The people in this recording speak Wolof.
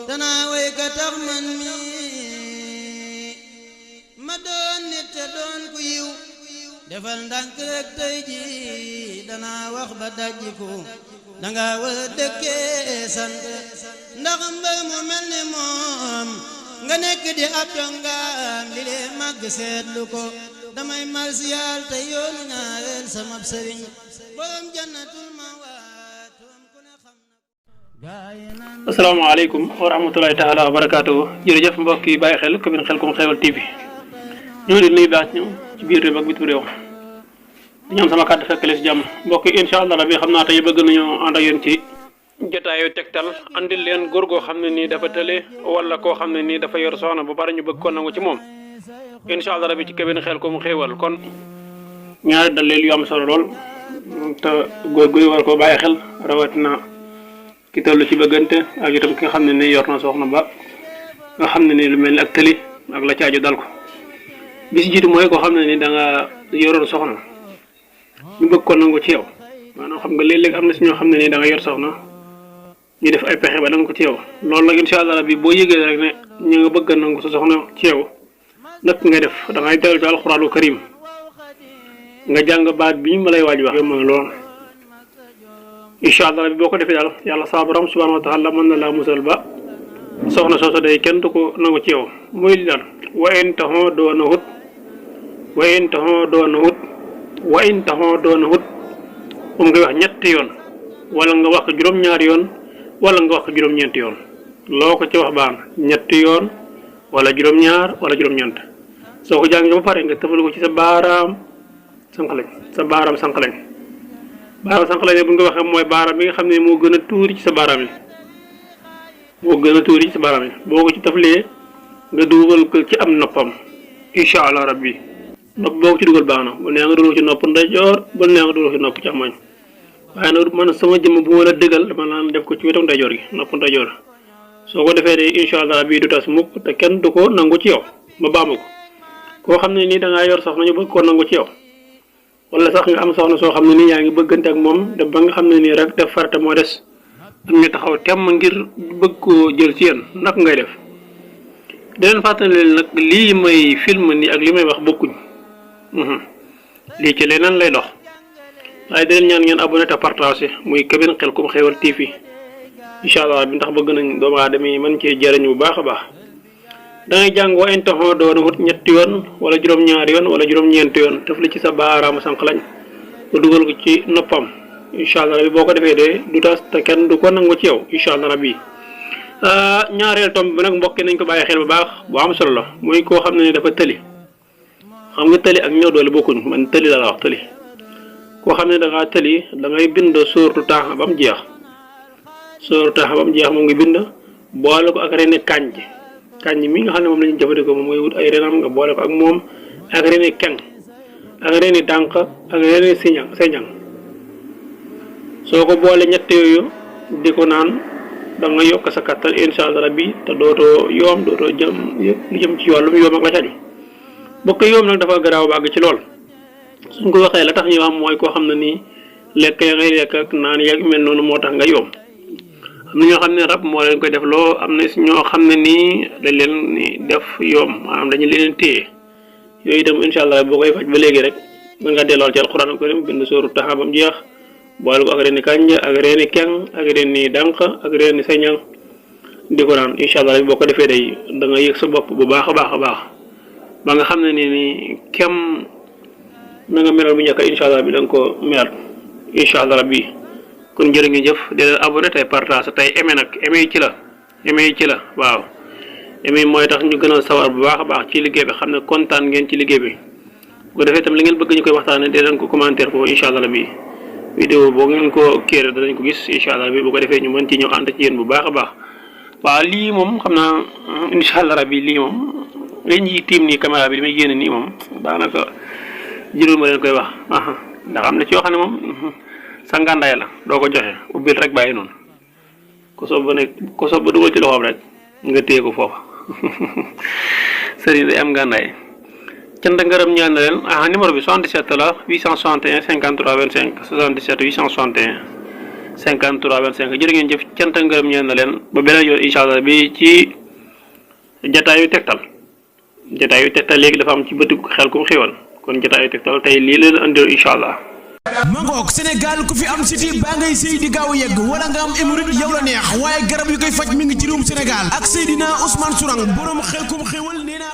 danaa way ka tax man mi ma doon nit te doon ku yiw defal ndànk rek tey ji danaa wax ba dajjiku danga war a dëkkee sant ndax mbër mu mel ni moom nga nekk di ab dongaam li lee màgg seetlu ko damay marsiyaal te yoonu ñaareel sama sëriñ borom jannatul mawaat ku ne xam na. asalaamaaleykum wa rahmatulahi taala wa barakaatuhu jërëjëf mbokk yi bàyyi xel commune Xelcom Xéewal TV ñu ngi leen di nuyu baax ñu ci biir réew ak bitim réew di ñaan sama kàddu fekk leen si jàmm mbokk yi incha allah rabbi xam naa tey bëgg nañoo ànd ak yéen ci jotaayu tegtal andil leen góor goo xam ne nii dafa tële wala koo xam ne nii dafa yor soxna bu bari ñu bëgg ko nangu ci moom incha allah rabbi ci commune Xelcom Xéewal kon ñaari dalil yu am solo lool te góor guy war ko bàyyi xel rawatina ki toll ci bëggante ak itam ki nga xam ne nii yor na soxna ba nga xam ne nii lu mel ni ak tëli ak la caaju dal ko bi si jiitu mooy koo xam ne nii da nga yoroon soxna ñu bëgg ko nangu ci yow maanaam xam nga léeg-léeg am na si ñoo xam ne nii da nga yor soxna ñu def ay pexe ba nangu ko ci yow loolu nag incha allah rabbi boo yëgee rek ne ñu nga bëgg a nangu sa soxna ci yow nag ngay def da ngay dellu ci alxuraanu karim nga jàng baat bi ma lay waaj wax yomb na lool incha allah rabbi boo ko defee daal yàlla saa borom subhanahu wa taala mën na laa musal ba soxna soosa day kenn du ko nangu ci yow mooy li daal wa in taxoo doona hut wa in taxoo doona hut wa in taxoo doona hut moom ngay wax ñetti yoon wala nga wax juróom-ñaari yoon wala nga wax juróom-ñeenti yoon loo ko ci wax baax na ñetti yoon wala juróom-ñaar wala juróom-ñeent soo ko jàngee ba pare nga tëfal ko ci sa baaraam sànqalañ sa baaraam sànqalañ baaraam sànqalañ bu ñu ko waxee mooy baaraam bi nga xam ne moo gën a tuuri ci sa baaraam yi moo gën a tuuri ci sa baaraam yi boo ko ci taflee nga dugal ko ci am noppam incha allah rabbi nopp boo ko ci dugal baax na bu nee nga dugal ci nopp ndeyjoor bu nee nga dugal ci nopp càmmoñ waaye nag man sama jëmm bu ma la dëggal dama naan def ko ci wetam ndeyjoor gi nopp ndeyjoor soo ko defee de incha allah rabbi du tas mukk te kenn du ko nangu ci yow ma baamu ko koo xam ne nii da ngaa yor soxna ñu bëgg koo nangu ci yow wala sax nga am soxna soo xam ne nii yaa ngi bëggante ak moom dem ba nga xam ne nii rek def farata moo des am ñu taxaw temm ngir bëgg koo jël ci yéen naka ngay def di leen fàttali leen nag lii may film nii ak li may wax bokkuñ lii ci leneen lay dox waaye di leen ñaan ngeen abonné te partagé muy commune Xelcom Xéewal TV incha allah bi ndax bëgg nañ doomu aadama yi mën cee jëriñu bu baax a baax da ngay jàng wa in taxoo doona hut ñetti yoon wala juróom-ñaari yoon wala juróom-ñeenti yoon tëf li ci sa baaraamu sànq lañ nga dugal ko ci noppam incha allah rabbi boo ko defee de du tas te kenn du ko nangu ci yow incha allah rabbi ñaareel tomb bi nag mbokk nañ ko bàyyi xel bu baax bu am solo la muy koo xam ne ni dafa tëli xam nga tëli ak ñëw doole bokkuñ man tëli la wax tëli koo xam ne da ngaa tëli da ngay bind sóortu taaxa ba mu jeex sóortu taaxa ba mu jeex moom nga bind boole ko ak reni kànj mi nga xam ne moom la ñu jëfandikoo moom mooy wut ay renam nga boole ko ak moom ak reni keng ak reni dànq ak reni señang soo ko boole ñett yooyu di ko naan da nga yokk sa kattan incha allah rabbi te dootoo yoom dootoo jëm yëpp lu jëm ci wàllum yoom ak la caju bokk yoom nag dafa garaaw bàgg ci lool suñ ko waxee la tax ñu am mooy koo xam ne nii lekk ya ngay lekk ak naan yeeg mel noonu moo tax nga yoom am na ñoo xam ne rab moo leen koy def loo am na ñoo xam ne nii dañ leen ni def yoom maanaam dañu leen téye yooyu itam incha allah boo koy faj ba léegi rek mën nga dellool ci alxuraan karim bind sóoru taxa bam jeex boole ko ak reeni kànj ak reeni keng ak reeni dànq ak reeni sañang di ko naan incha allah boo ko defee day da nga yëg sa bopp bu baax a baax a baax ba nga xam ne ni kem na nga melal bu njëkk incha allah bi da nga ko melal incha allah rabbi kon jërë ngeen jëf di leen abonné tey partage tey aimé nag aimé yi ci la waaw aimé mooy tax ñu gën a sawar bu baax a baax ci liggéey bi xam ne kontaan ngeen ci liggéey bi bu ko defee itam li ngeen bëgg ñu koy waxtaanee di leen ko commentaire foofu incha allah rabbi vidéo boo ngeen ko kéere danañ ko gis incha allah rabbi bu ko defee ñu mën ci ñëw ànd ci yéen bu baax a baax waaw lii moom xam naa incha allah rabbi lii moom li ñuy tiim nii caméra bi li may génn nii moom daanaka jërul ma leen koy wax ndax am na ci yoo xam ne moom sa ngàndaay la doo ko joxe ubbil rek bàyyi noonu ko soob ba dugal ci loxoom rek nga téye ko foofu sëriñ day am ngàndaay cant ngërëm ñaan na leen numéro bi 77 la 861 53 25 77 861 53 25 jërë ngeen jëf cant ak ngërëm ñeen na leen ba beneen yoon incha allah bi ci jataayu tegtal léegi dafa am ci bëtu Xelcom xéwal kon jataayu tegtal tey lii leen andil incha allah. mangook Sénégal ku fi am siti baa ngay sëy di gaaw yegg wala nga am hémorroïde yow la neex waaye garab yu koy faj mi ngi ci réewum Sénégal ak Seydina Ousmane Sourang borom Xelcom xéwal nee na